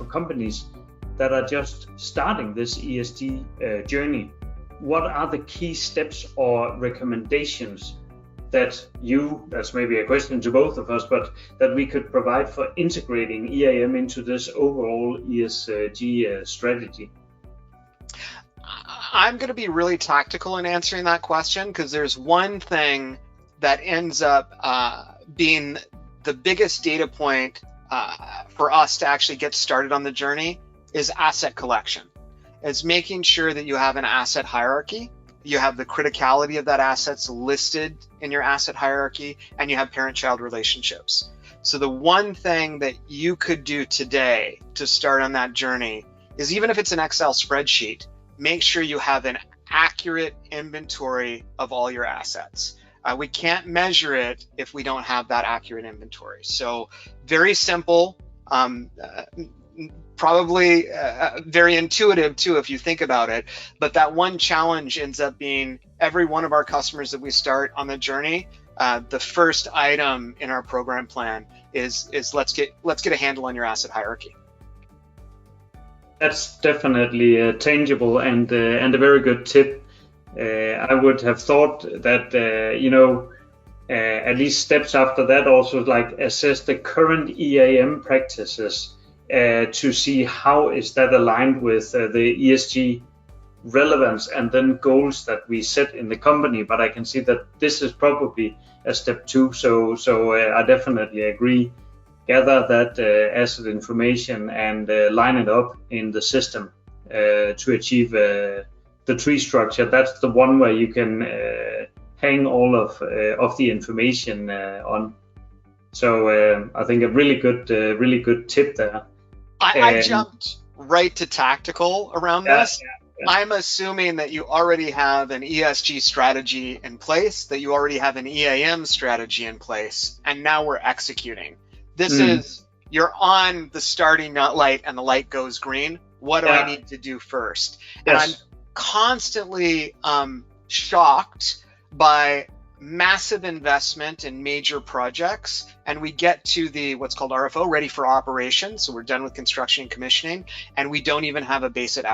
companies that are just starting this ESG journey, what are the key steps or recommendations that that's maybe a question to both of us, but that we could provide for integrating EAM into this overall ESG strategy? I'm going to be really tactical in answering that question, because there's one thing that ends up being the biggest data point for us to actually get started on the journey is asset collection. It's making sure that you have an asset hierarchy, you have the criticality of that assets listed in your asset hierarchy, and you have parent-child relationships. So the one thing that you could do today to start on that journey is, even if it's an Excel spreadsheet, make sure you have an accurate inventory of all your assets. We can't measure it if we don't have that accurate inventory. So very simple, probably very intuitive too, if you think about it. But that one challenge ends up being, every one of our customers that we start on the journey, the first item in our program plan is let's get a handle on your asset hierarchy. That's definitely tangible and a very good tip. I would have thought that at least steps after that also, like, assess the current EAM practices to see how is that aligned with the ESG relevance and then goals that we set in the company. But I can see that this is probably a step 2. So I definitely agree. Gather that asset information and line it up in the system to achieve the tree structure. That's the one where you can hang all of the information on. So I think a really good tip there. I jumped right to tactical around this. Yeah. I'm assuming that you already have an ESG strategy in place, that you already have an EAM strategy in place, and now we're executing. This is, you're on the starting light and the light goes green. What do I need to do first? Yes. And I'm constantly shocked by massive investment in major projects, and we get to the what's called RFO, ready for operation. So we're done with construction and commissioning, and we don't even have a basic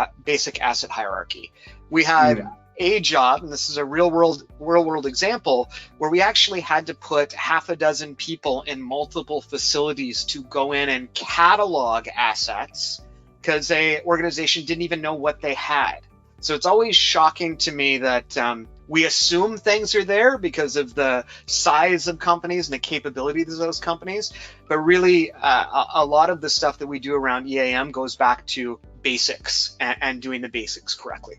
asset hierarchy. We had a job, and this is a real world example, where we actually had to put half a dozen people in multiple facilities to go in and catalog assets, because a organization didn't even know what they had. So it's always shocking to me that we assume things are there because of the size of companies and the capabilities of those companies. But really, a lot of the stuff that we do around EAM goes back to basics and doing the basics correctly.